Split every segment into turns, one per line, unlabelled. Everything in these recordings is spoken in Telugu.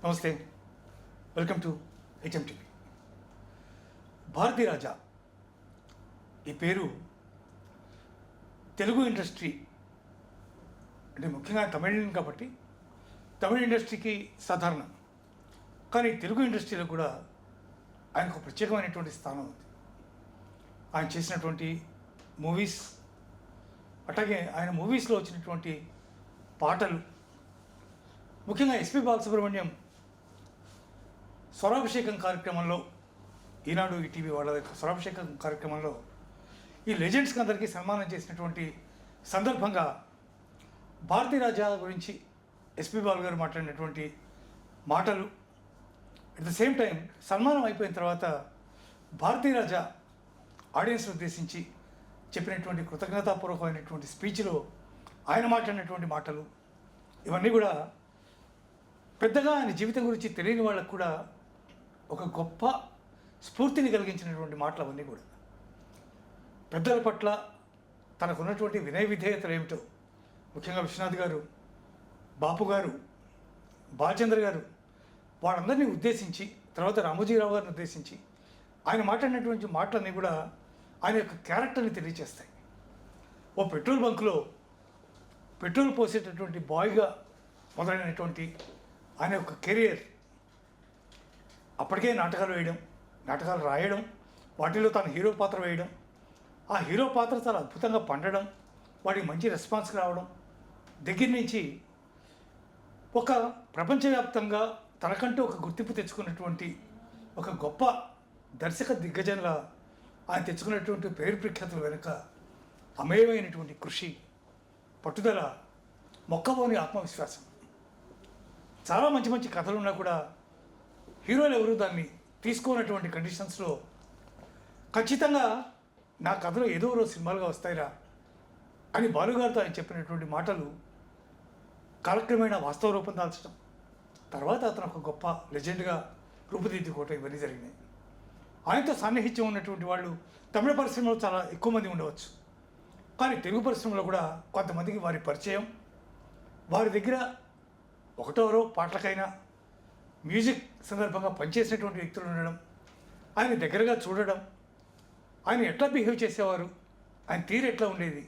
నమస్తే, వెల్కమ్ టు హెచ్ఎంటీవీ. భారతీరాజా ఈ పేరు తెలుగు ఇండస్ట్రీ అంటే ముఖ్యంగా తమిళం కాబట్టి తమిళ ఇండస్ట్రీకి సాధారణం, కానీ తెలుగు ఇండస్ట్రీలో కూడా ఆయనకు ప్రత్యేకమైనటువంటి స్థానం ఉంది. ఆయన చేసినటువంటి మూవీస్, అట్లాగే ఆయన మూవీస్లో వచ్చినటువంటి పాటలు, ముఖ్యంగా ఎస్పి బాలసుబ్రహ్మణ్యం స్వరాభిషేకం కార్యక్రమంలో, ఈనాడు ఈటీవీ వాళ్ళ స్వరాభిషేకం కార్యక్రమంలో ఈ లెజెండ్స్కి అందరికీ సన్మానం చేసినటువంటి సందర్భంగా భారతీరాజా గురించి ఎస్పి బాలు గారు మాట్లాడినటువంటి మాటలు, అట్ ద సేమ్ టైం సన్మానం అయిపోయిన తర్వాత భారతీరాజా ఆడియన్స్ని ఉద్దేశించి చెప్పినటువంటి కృతజ్ఞతాపూర్వకమైనటువంటి స్పీచ్లో ఆయన మాట్లాడినటువంటి మాటలు, ఇవన్నీ కూడా పెద్దగా ఆయన జీవితం గురించి తెలియని వాళ్ళకు కూడా ఒక గొప్ప స్ఫూర్తిని కలిగించినటువంటి మాటలు అవన్నీ కూడా. పెద్దల పట్ల తనకున్నటువంటి వినయ విధేయతలు ఏమిటో, ముఖ్యంగా విశ్వనాథ్ గారు, బాపు గారు, బాలచంద్ర గారు, వాళ్ళందరినీ ఉద్దేశించి, తర్వాత రామోజీరావు గారిని ఉద్దేశించి ఆయన మాట్లాడినటువంటి మాటలన్నీ కూడా ఆయన యొక్క క్యారెక్టర్ని తెలియజేస్తాయి. ఓ పెట్రోల్ బంకులో పెట్రోల్ పోసేటటువంటి బాయ్గా మొదలైనటువంటి ఆయన యొక్క కెరియర్, అప్పటికే నాటకాలు వేయడం, నాటకాలు రాయడం, వాటిలో తాను హీరో పాత్ర వేయడం, ఆ హీరో పాత్ర చాలా అద్భుతంగా పండడం, వాడికి మంచి రెస్పాన్స్ రావడం, దగ్గర నుంచి ఒక ప్రపంచవ్యాప్తంగా తనకంటూ ఒక గుర్తింపు తెచ్చుకున్నటువంటి ఒక గొప్ప దర్శక దిగ్గజంలా ఆయన తెచ్చుకున్నటువంటి పేరు ప్రఖ్యాతుల వెనుక అమేయమైనటువంటి కృషి, పట్టుదల, మొక్కబోని ఆత్మవిశ్వాసం. చాలా మంచి మంచి కథలు ఉన్నా కూడా హీరోలు ఎవరు దాన్ని తీసుకోనటువంటి కండిషన్స్లో ఖచ్చితంగా నా కథలో ఏదో రోజు సినిమాలుగా వస్తాయిరా అని బాలుగారితో ఆయన చెప్పినటువంటి మాటలు కాలక్రమేణా వాస్తవ రూపం దాల్చడం, తర్వాత అతను ఒక గొప్ప లెజెండ్గా రూపుదిద్దుకోవటం, ఇవన్నీ జరిగినాయి. ఆయనతో సాన్నిహిత్యం ఉన్నటువంటి వాళ్ళు తమిళ పరిశ్రమలో చాలా ఎక్కువ మంది ఉండవచ్చు, కానీ తెలుగు పరిశ్రమలో కూడా కొంతమందికి వారి పరిచయం, వారి దగ్గర ఒకటోరో పాటలకైనా మ్యూజిక్ సందర్భంగా పనిచేసినటువంటి వ్యక్తులు ఉండడం, ఆయన దగ్గరగా చూడడం, ఆయన ఎట్లా బిహేవ్ చేసేవారు, ఆయన తీరు ఎట్లా ఉండేది,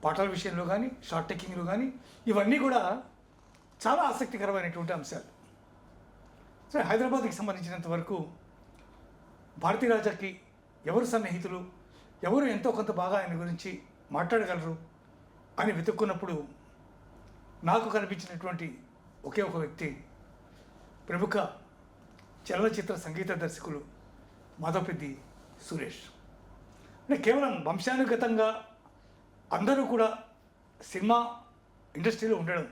పాటల విషయంలో కానీ షార్ట్ టేకింగ్లో కానీ, ఇవన్నీ కూడా చాలా ఆసక్తికరమైనటువంటి అంశాలు. సరే, హైదరాబాద్కి సంబంధించినంత వరకు భారతీరాజాకి ఎవరు సన్నిహితులు, ఎవరు ఎంతో కొంత బాగా ఆయన గురించి మాట్లాడగలరు అని వెతుక్కున్నప్పుడు నాకు కనిపించినటువంటి ఒకే ఒక వ్యక్తి ప్రముఖ చలనచిత్ర సంగీత దర్శకులు మాధవపెద్ది సురేష్. అంటే కేవలం వంశానుగతంగా అందరూ కూడా సినిమా ఇండస్ట్రీలో ఉండడం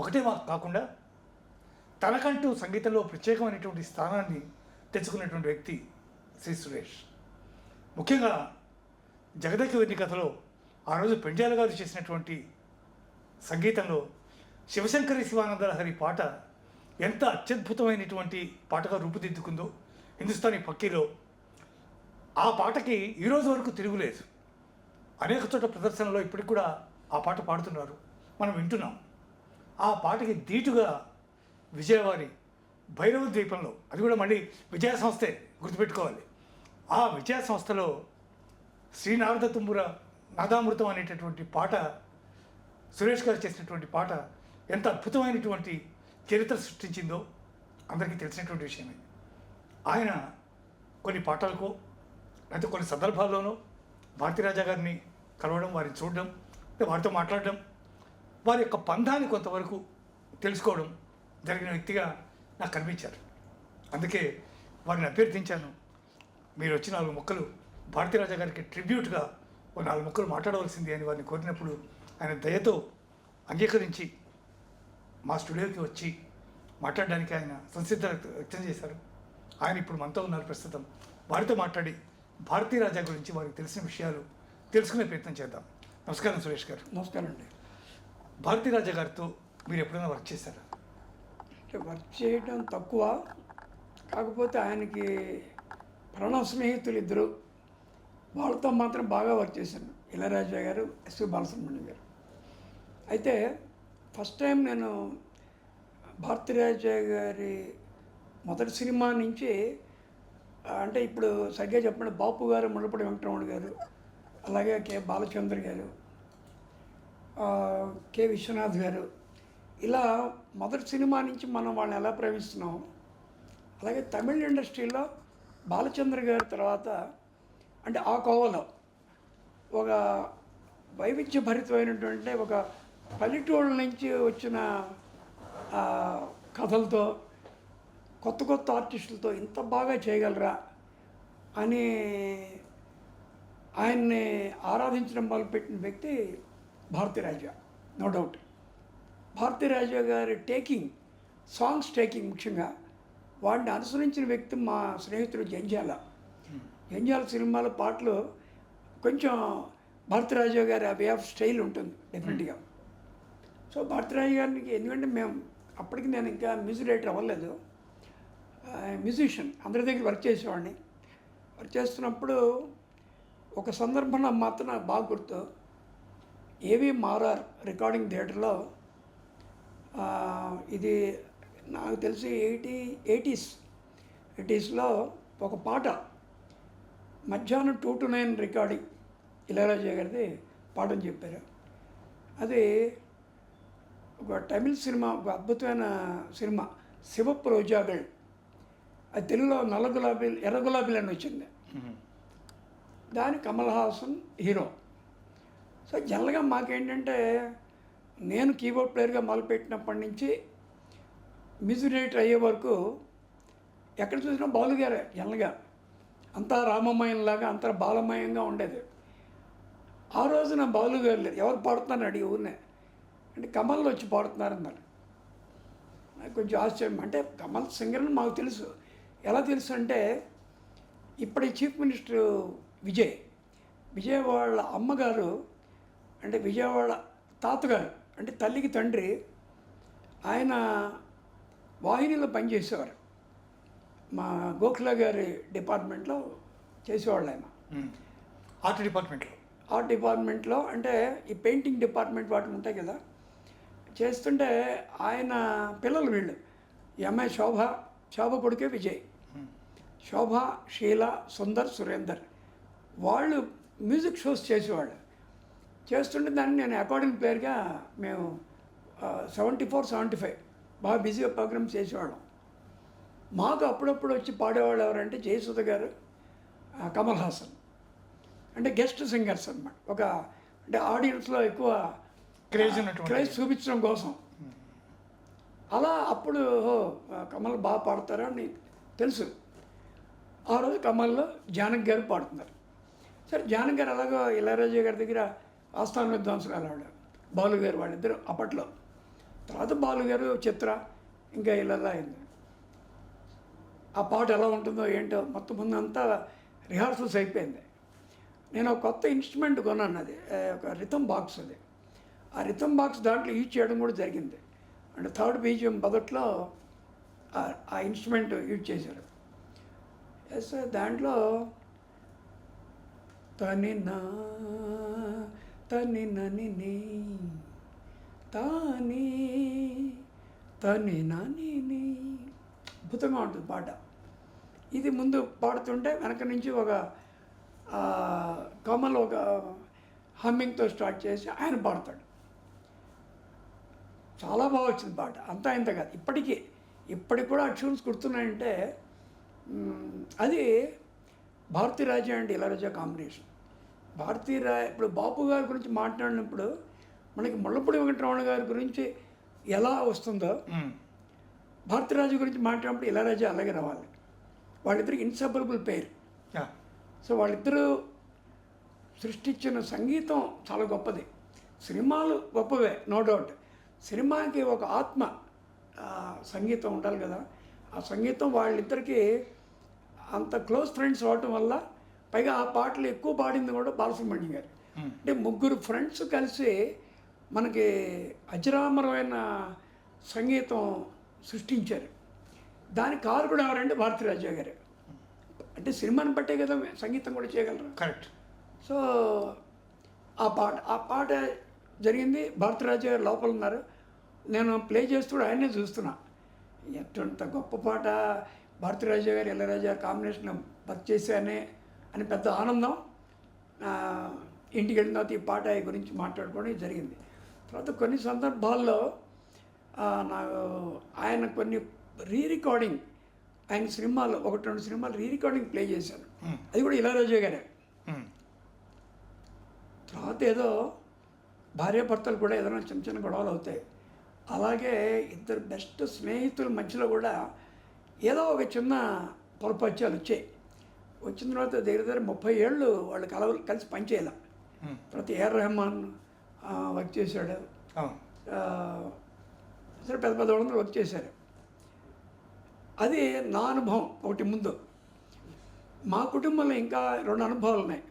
ఒకటే కాకుండా తనకంటూ సంగీతంలో ప్రత్యేకమైనటువంటి స్థానాన్ని తెచ్చుకున్నటువంటి వ్యక్తి శ్రీ సురేష్. ముఖ్యంగా జగదేక వీరుని కథలో ఆ రోజు పెండ్యాల గారు చేసినటువంటి సంగీతంలో శివశంకరి శివానందలహరి పాట ఎంత అత్యద్భుతమైనటువంటి పాటగా రూపుదిద్దుకుందో హిందుస్థానీ పక్కీలో, ఆ పాటకి ఈరోజు వరకు తిరుగులేదు. అనేక చోట్ల ప్రదర్శనలో ఇప్పటికి కూడా ఆ పాట పాడుతున్నారు, మనం వింటున్నాం. ఆ పాటకి ధీటుగా విజయవారి భైరవ ద్వీపంలో, అది కూడా మళ్ళీ విజయ సంస్థే, గుర్తుపెట్టుకోవాలి. ఆ విజయ సంస్థలో శ్రీనారద తుంబుర నాదామృతం అనేటటువంటి పాట, సురేష్ గారు చేసినటువంటి పాట ఎంత అద్భుతమైనటువంటి చరిత్ర సృష్టించిందో అందరికీ తెలిసినటువంటి విషయమే. ఆయన కొన్ని పాటలకో లేకపోతే కొన్ని సందర్భాల్లోనూ భారతీరాజా గారిని కలవడం, వారిని చూడడం, వారితో మాట్లాడడం, వారి యొక్క పంధాన్ని కొంతవరకు తెలుసుకోవడం జరిగిన వ్యక్తిగా నాకు కనిపించారు. అందుకే వారిని అభ్యర్థించాను, మీరు వచ్చి 4 ముక్కలు భారతీరాజా గారికి ట్రిబ్యూట్గా ఓ 4 ముక్కలు మాట్లాడవలసింది అని వారిని కోరినప్పుడు ఆయన దయతో అంగీకరించి మా స్టూడియోకి వచ్చి మాట్లాడడానికి ఆయన సంసిద్ధత వ్యక్తం చేశారు. ఆయన ఇప్పుడు మనతో ఉన్నారు ప్రస్తుతం. వారితో మాట్లాడి భారతీరాజా గురించి వారికి తెలిసిన విషయాలు తెలుసుకునే ప్రయత్నం చేద్దాం. నమస్కారం సురేష్ గారు.
నమస్కారం అండి.
భారతీరాజా గారితో మీరు ఎప్పుడైనా వర్క్ చేశారా?
వర్క్ చేయడం తక్కువ, కాకపోతే ఆయనకి ప్రాణ స్నేహితులు ఇద్దరు, వాళ్ళతో మాత్రం బాగా వర్క్ చేశాను. ఇళయరాజా గారు, ఎస్పి బాలసుబ్రహ్మణ్యం గారు. అయితే ఫస్ట్ టైం నేను భారతీరాజా గారి మొదటి సినిమా నుంచి అంటే ఇప్పుడు సరిగ్గా చెప్పండి, బాపు గారు, ముళ్ళపూడి వెంకటరమణ గారు, అలాగే కె బాలచంద్ర గారు, కె విశ్వనాథ్ గారు, ఇలా మొదటి సినిమా నుంచి మనం వాళ్ళని ఎలా ప్రేమిస్తున్నాం, అలాగే తమిళ ఇండస్ట్రీలో బాలచంద్ర గారి తర్వాత అంటే ఆ కోవలో ఒక వైవిధ్యభరితమైనటువంటి ఒక పల్లెటూళ్ళ నుంచి వచ్చిన కథలతో కొత్త కొత్త ఆర్టిస్టులతో ఇంత బాగా చేయగలరా అని ఆయన్ని ఆరాధించడం మొదలుపెట్టిన వ్యక్తి భారతీరాజా, నో డౌట్. భారతీరాజా గారి సాంగ్స్ టేకింగ్ ముఖ్యంగా వాడిని అనుసరించిన వ్యక్తి మా స్నేహితుడు జంజాల సినిమాల పాటలు కొంచెం భారతీరాజా గారి ఆ వే ఆఫ్ స్టైల్ ఉంటుంది డెఫినెట్గా. సో భారతీరాజా గారికి ఎందుకంటే అప్పటికి నేను ఇంకా మ్యూజిక్ డైరెక్టర్ అవ్వలేదు, మ్యూజిషియన్, అందరి దగ్గర వర్క్ చేసేవాడిని. వర్క్ చేస్తున్నప్పుడు ఒక సందర్భంలో మాత్రం నాకు బాగా గుర్తు, ఏవి మారార్ రికార్డింగ్ థియేటర్లో, ఇది నాకు తెలిసి 80s ఒక పాట మధ్యాహ్నం 2 to 9 రికార్డింగ్ ఇళయరాజా గారిది పాఠం చెప్పారు. అది ఒక తమిళ్ సినిమా, ఒక అద్భుతమైన సినిమా శివపు రోజాగల్, అది తెలుగులో నల్ల గులాబీలు ఎర్ర గులాబీలు అని వచ్చింది. దాని కమల్ హాసన్ హీరో. సో జనరల్గా మాకేంటంటే నేను కీబోర్డ్ ప్లేయర్గా మొదలుపెట్టినప్పటి నుంచి మ్యూజిక్ డైరెక్టర్ అయ్యే వరకు ఎక్కడ చూసినా బాలుగారే జనరల్గా, అంతా రామమయంలాగా అంతా బాలమయంగా ఉండేది. ఆ రోజున బాలుగారు లేరు, ఎవరు పాడుతున్నారని అడిగి ఊరినే, అంటే కమల్లో వచ్చి పాడుతున్నారన్నారు. నాకు కొంచెం ఆశ్చర్యం, అంటే కమల్ సింగర్ అని మాకు తెలుసు. ఎలా తెలుసు అంటే ఇప్పటి చీఫ్ మినిస్టర్ విజయ్ వాళ్ళ అమ్మగారు, అంటే విజయ్ వాళ్ళ తాతగారు, అంటే తల్లికి తండ్రి, ఆయన వాహినిలో పనిచేసేవారు. మా గోఖలా గారి డిపార్ట్మెంట్లో చేసేవాళ్ళు ఆయన.
ఆర్ట్
డిపార్ట్మెంట్లో అంటే ఈ పెయింటింగ్ డిపార్ట్మెంట్ వాటి ఉంటాయి కదా, చేస్తుంటే ఆయన పిల్లలు వీళ్ళు, ఈ అమ్మాయి శోభ కొడుకే విజయ్, శోభ, షీల, సుందర్, సురేందర్, వాళ్ళు మ్యూజిక్ షోస్ చేసేవాళ్ళు. చేస్తుంటే దాన్ని నేను అకార్డింగ్ ప్లేయర్గా మేము 74, 75 బాగా బిజీగా ప్రోగ్రామ్స్ చేసేవాళ్ళం. మాకు అప్పుడప్పుడు వచ్చి పాడేవాళ్ళు ఎవరంటే జయసుధ గారు, కమల్ హాసన్, అంటే గెస్ట్ సింగర్స్ అన్నమాట. అంటే ఆడియన్స్లో ఎక్కువ క్రేజ్ చూపించడం కోసం. అలా అప్పుడు కమల్ బాగా పాడతారా అని తెలుసు. ఆ రోజు కమల్లో జానకి గారు పాడుతున్నారు. సరే జానకి గారు అలాగో ఇళయరాజా గారి దగ్గర ఆస్థాన విద్వాంసులు అలాడు, బాలు గారు, వాళ్ళిద్దరు అప్పట్లో. తర్వాత బాలు గారు, చిత్ర, ఇంకా ఇలా అయింది. ఆ పాట ఎలా ఉంటుందో ఏంటో మొత్తం ముందంతా రిహార్సల్స్ అయిపోయింది. నేను ఒక కొత్త ఇన్స్ట్రుమెంట్ కొన్నాను, అది ఒక రిథమ్ బాక్స్. అది ఆ రిథమ్ బాక్స్ దాంట్లో యూజ్ చేయడం కూడా జరిగింది. అంటే థర్డ్ బీజియం మొదట్లో ఆ ఇన్స్ట్రుమెంట్ యూజ్ చేశారు. ఎస్, దాంట్లో తని నని తాని తని నని, అద్భుతంగా ఉంటుంది పాట. ఇది ముందు పాడుతుంటే వెనక నుంచి ఒక కమల్ ఒక హమ్మింగ్తో స్టార్ట్ చేసి ఆయన పాడతాడు. చాలా బాగా వచ్చింది పాట, అంతా ఇంత కాదు. ఇప్పటికి కూడా ఆ ట్యూన్స్ గుర్తున్నాయంటే అది భారతీరాజా అండ్ ఇళయరాజా కాంబినేషన్. ఇప్పుడు బాపు గారి గురించి మాట్లాడినప్పుడు మనకి ముళ్ళపూడి వెంకటరమణ గారి గురించి ఎలా వస్తుందో భారతీరాజా గురించి మాట్లాడినప్పుడు ఇళయరాజా అలాగే రావాలి. వాళ్ళిద్దరికి ఇన్సెపరబుల్ పేరు. సో వాళ్ళిద్దరూ సృష్టించిన సంగీతం చాలా గొప్పది, సినిమాలు గొప్పవే, నో డౌట్. సినిమాకి ఒక ఆత్మ సంగీతం ఉండాలి కదా, ఆ సంగీతం వాళ్ళిద్దరికీ అంత క్లోజ్ ఫ్రెండ్స్ అవటం వల్ల, పైగా ఆ పాటలు ఎక్కువ పాడింది కూడా బాలసుబ్రహ్మణ్యం గారు. అంటే ముగ్గురు ఫ్రెండ్స్ కలిసి మనకి అజరామరమైన సంగీతం సృష్టించారు. దానికి కారకుడు ఎవరంటే భారతీరాజా గారు. అంటే సినిమాని బట్టే కదా సంగీతం కూడా చేయగలరు.
కరెక్ట్.
సో ఆ పాట జరిగింది. భారతీరాజా గారు లోపల ఉన్నారు, నేను ప్లే చేస్తూ ఆయనే చూస్తున్నా. ఎట్టంత గొప్ప పాట భారతీరాజా గారు ఇళయరాజా కాంబినేషన్ వర్క్ చేశానే అని పెద్ద ఆనందం. ఇంటికి వెళ్ళిన తర్వాత ఈ పాట గురించి మాట్లాడుకోవడం జరిగింది. తర్వాత కొన్ని సందర్భాల్లో నాకు ఆయన కొన్ని రికార్డింగ్ ఆయన సినిమాలు 1-2 సినిమాలు రికార్డింగ్ ప్లే చేశాను. అది కూడా ఇళయరాజా గారే. తర్వాత ఏదో భార్యాభర్తలు కూడా ఏదైనా చిన్న చిన్న గొడవలు అవుతాయి. అలాగే ఇద్దరు బెస్ట్ స్నేహితుల మధ్యలో కూడా ఏదో ఒక చిన్న పొరపచ్చాలు వచ్చాయి. వచ్చిన తర్వాత దగ్గర 30 ఏళ్ళు వాళ్ళు కలిసి పనిచేయాలి. తర్వాత ఏఆర్ రెహమాన్ వర్క్ చేశాడు. సరే పెద్ద పెద్ద వాళ్ళందరూ వర్క్ చేశారు. అది నా అనుభవం ఒకటి. ముందు మా కుటుంబంలో ఇంకా 2 అనుభవాలు ఉన్నాయి.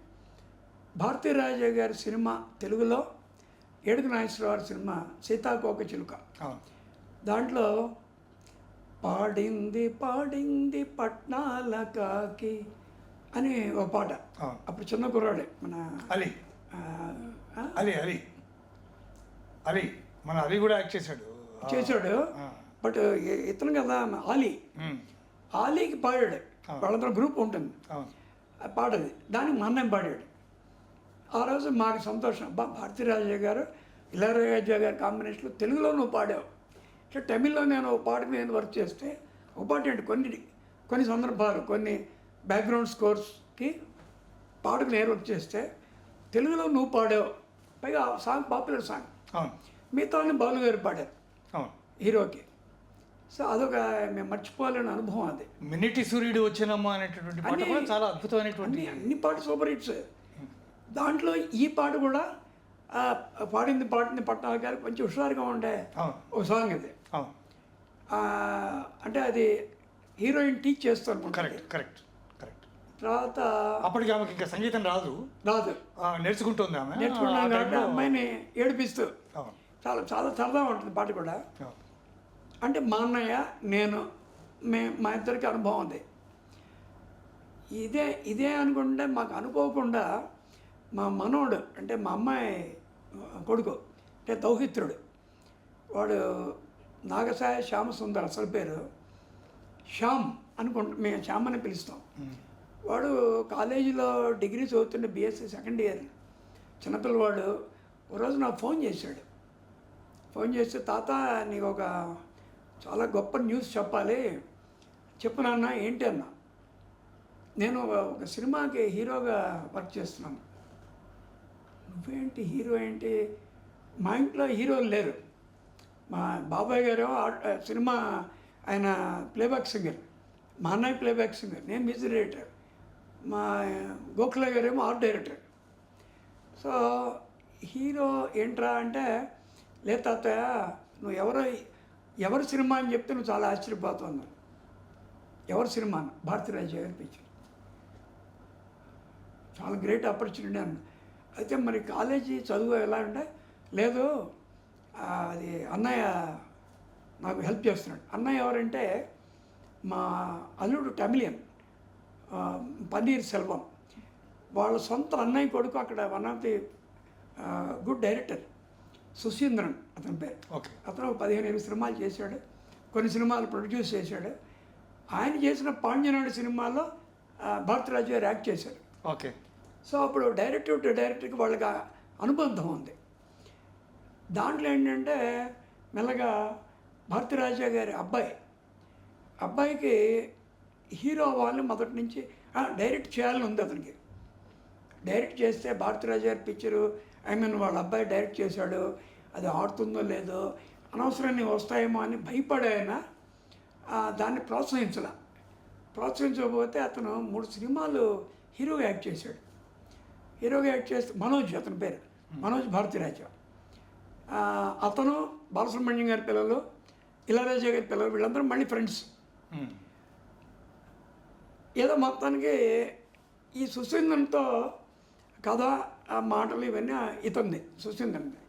భారతీరాజా గారి సినిమా తెలుగులో ఏడుగు నాగేశ్వరరావు సినిమా సీతాకోక చిలుక. దాంట్లో పాడింది పాడింది పట్నాల కాకి అని ఒక పాట. అప్పుడు చిన్న కుర్రాడే మన
అలీ అలీ అలీ అలీ మన అలీ కూడా యాక్ట్ చేశాడు. బట్ ఇతను కదా ఆలీకి పాడాడు. వాళ్ళందరూ గ్రూప్ ఉంటుంది పాడది. దానికి మా అన్నయ్య పాడాడు. ఆ రోజు మాకు సంతోషం. భారతీరాజా గారు ఇళయరాజా గారి కాంబినేషన్లో తెలుగులో నువ్వు పాడావు. అంటే తమిళ్లో నేను ఒక పాటకి నేను వర్క్ చేస్తే ఒక పాట ఏంటి కొన్ని సందర్భాలు కొన్ని బ్యాక్గ్రౌండ్ స్కోర్స్కి పాటకు నేను వర్క్ చేస్తే తెలుగులో నువ్వు పాడావు. పైగా సాంగ్ పాపులర్ సాంగ్. మిగతా బాలు గారు పాడారు హీరోకి. సో అదొక మేము మర్చిపోలేని అనుభవం. అది మినిటి సూర్యుడు వచ్చినమ్మా అనేటటువంటి పాట కూడా చాలా అద్భుతమైనటువంటి
అన్ని పాటలు సూపర్ హిట్స్. దాంట్లో ఈ పాట కూడా పాడింది పట్నాల గారు కొంచెం హుషారుగా ఉండే ఒక సాంగ్ అది. అంటే అది హీరోయిన్ టీచ్ చేస్తాను.
కరెక్ట్.
తర్వాత
అప్పటికి ఆమెకి ఇంకా సంగీతం రాదు నేర్చుకుంటుంది.
నేర్చుకున్నాను కాబట్టి అమ్మాయిని ఏడిపిస్తూ చాలా చాలా సరదా ఉంటుంది పాట కూడా. అంటే మా అన్నయ్య నేను మా ఇద్దరికి అనుభవం ఉంది. ఇదే అనుకుంటే మాకు అనుకోకుండా మా మనోడు అంటే మా అమ్మాయి కొడుకు అంటే దౌహిత్రుడు, వాడు నాగసాయ శ్యామసుందర్, అసలు పేరు శ్యామ్ మేము శ్యామ్ అని పిలుస్తాం. వాడు కాలేజీలో డిగ్రీ చదువుతుండే బీఎస్సీ సెకండ్ ఇయర్ చిన్నపిల్లవాడు. ఒక రోజు నాకు ఫోన్ చేస్తే తాత నీకు ఒక చాలా గొప్ప న్యూస్ చెప్పాలి, చెప్పు నాన్న. ఏంటి అన్న? నేను ఒక సినిమాకి హీరోగా వర్క్ చేస్తున్నాను. నువ్వేంటి హీరో ఏంటి? మా ఇంట్లో హీరోలు లేరు. మా బాబాయ్ గారు సినిమా ఆయన ప్లేబ్యాక్ సింగర్, మా అన్నయ్య ప్లేబ్యాక్ సింగర్, నేను మ్యూజిక్ డైరెక్టర్, మా గోఖలే గారేమో ఆర్ట్ డైరెక్టర్. సో హీరో ఏంట్రా అంటే, లేదు తాతయ్య నువ్వు ఎవరి సినిమా అని చెప్తే నువ్వు చాలా ఆశ్చర్యపోతున్నావు. ఎవరి సినిమా? భారతీరాజా గారి పిక్చర్. చాలా గ్రేట్ ఆపర్చునిటీ అన్న. అయితే మరి కాలేజీ చదువు ఎలా అంటే, లేదు అది అన్నయ్య నాకు హెల్ప్ చేస్తున్నాడు. అన్నయ్య ఎవరంటే మా అల్లుడు తమిళియన్ పన్నీర్ సెల్వం, వాళ్ళ సొంత అన్నయ్య కొడుకు అక్కడ one of the good director Suseenthiran అతని పేరు. అతను 15 సినిమాలు చేశాడు, కొన్ని సినిమాలు ప్రొడ్యూస్ చేశాడు. ఆయన చేసిన పాండ్యనాడు సినిమాలో భారతీరాజా గారు యాక్ట్ చేశారు. సో అప్పుడు డైరెక్టర్ టు డైరెక్టర్కి వాళ్ళకి అనుబంధం ఉంది. దాంట్లో ఏంటంటే మెల్లగా భారతీరాజా గారి అబ్బాయికి హీరో అవ్వాలని మొదటి నుంచి డైరెక్ట్ చేయాలని ఉంది అతనికి. డైరెక్ట్ చేస్తే భారతీరాజా గారి పిక్చరు వాళ్ళ అబ్బాయి డైరెక్ట్ చేశాడు, అది ఆడుతుందో లేదో, అనవసరాన్ని వస్తాయేమో అని భయపడాయన దాన్ని ప్రోత్సహించకపోతే అతను 3 సినిమాలు హీరోగా యాక్ట్ చేశాడు. హీరోగా యాక్ట్ చేస్తే మనోజ్, అతని పేరు మనోజ్ భారతీరాజా. అతను బాలసుబ్రహ్మణ్యం గారి పిల్లలు, ఇళయరాజా గారి పిల్లలు, వీళ్ళందరూ మళ్ళీ ఫ్రెండ్స్. ఏదో మొత్తానికి ఈ సుశీంద్రన్తో కథ ఆ మాటలు ఇవన్నీ ఇతనిది, సుశీంద్రన్ది.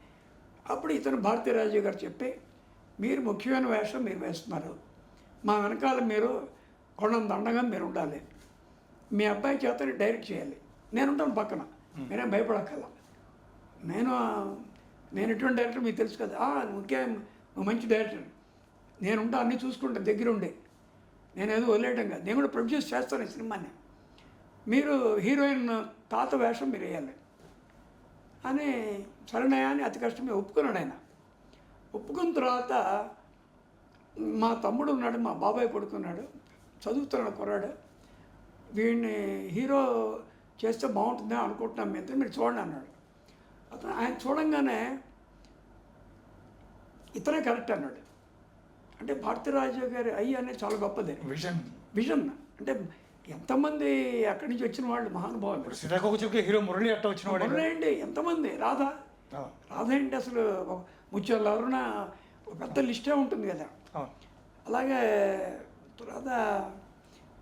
అప్పుడు ఇతను భారతీరాజా గారు చెప్పి, మీరు ముఖ్యమైన వేషం మీరు వేస్తున్నారు, మా వెనకాల మీరు కొండంత అండగా మీరు ఉండాలి, మీ అబ్బాయి చేత డైరెక్ట్ చేయాలి, నేను ఉంటాను పక్కన, మీరేం భయపడక్కల, నేను ఎటువంటి డైరెక్టర్ మీకు తెలుసు కదా, నువ్వు మంచి డైరెక్టర్, నేనుంటా అన్నీ చూసుకుంటా దగ్గరుండి, నేనేదో వదిలేయడం కాదు, నేను కూడా ప్రొడ్యూస్ చేస్తాను ఈ సినిమాని, మీరు హీరోయిన్ తాత వేషం మీరు వేయాలి అని సరేనయ్య అని అతి కష్టమే ఒప్పుకున్నాడు ఆయన. ఒప్పుకున్న తర్వాత మా తమ్ముడు ఉన్నాడు, మా బాబాయ్ కొడుకున్నాడు, చదువుతున్నాడు కుర్రాడు, వీడిని హీరో చేస్తే బాగుంటుందని అనుకుంటున్నాం మీరు చూడండి అన్నాడు. అతను ఆయన చూడంగానే ఇతనే కరెక్ట్ అన్నాడు. అంటే భారతీరాజు గారి అయ్యి అనేది చాలా గొప్పది. విజన్ అంటే ఎంతమంది అక్కడి నుంచి వచ్చిన వాళ్ళు మహానుభావులు.
శ్రీకాకుళం హీరో మురళి అట్ట వచ్చిన వాడు
మురళి అండి, ఎంతమంది, రాధ ఏంటి అసలు ముత్యాల అరుణ, ఒక పెద్ద లిస్టే ఉంటుంది కదా. అలాగే తర్వాత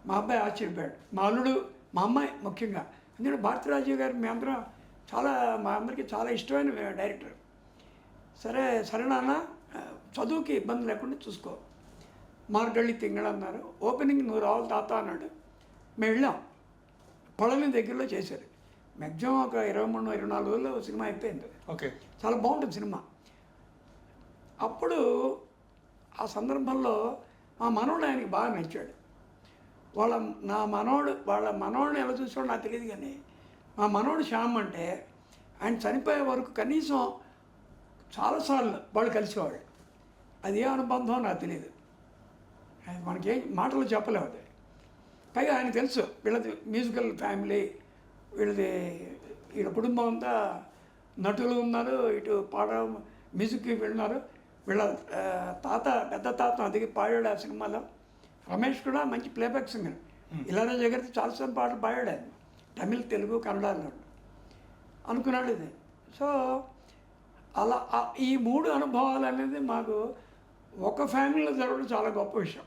మా అబ్బాయి ఆశ్చర్యపోయాడు, మా అల్లుడు, మా అమ్మాయి ముఖ్యంగా. ఎందుకంటే భారతీరాజు గారు మీ అందరం మా అందరికీ చాలా ఇష్టమైన డైరెక్టర్. సరే నాన్న, చదువుకి ఇబ్బంది లేకుండా చూసుకో, మార్గళ్ళి తింగళన్నారు, ఓపెనింగ్ నువ్వు రావాలి తాత అన్నాడు. మేము వెళ్ళాం, పొలని దగ్గరలో చేశారు. మ్యాక్సిమం ఒక 23-24 రోజుల్లో సినిమా అయిపోయింది.
ఓకే,
చాలా బాగుంటుంది సినిమా. అప్పుడు ఆ సందర్భంలో మా మనవడు ఆయనకి బాగా నచ్చాడు. వాళ్ళ మనవడిని ఎలా చూసాడో నాకు తెలియదు, కానీ మా మనవడు శ్యామ్ అంటే ఆయన చనిపోయే వరకు కనీసం చాలాసార్లు వాళ్ళు కలిసేవాళ్ళు. అది ఏ అనుబంధం నాకు తెలియదు, మనకేం మాటలు చెప్పలేము అది. పైగా ఆయన తెలుసు వీళ్ళది మ్యూజికల్ ఫ్యామిలీ, వీళ్ళ కుటుంబం అంతా నటులు ఉన్నారు, ఇటు మ్యూజిక్కి వెళ్ళినారు. వీళ్ళ పెద్ద తాత అది పాడాడు ఆ సినిమాలో. రమేష్ కూడా మంచి ప్లేబ్యాక్ సింగర్, ఇళయరాజా గారితో చాలాసార్లు పాటలు పాడాడు ఆయన, తమిళ్, తెలుగు, కన్నడలో అనుకున్నాడు ఇది. సో అలా ఈ 3 అనుభవాలు అనేది మాకు ఒక ఫ్యామిలీలో జరగడం చాలా గొప్ప విషయం.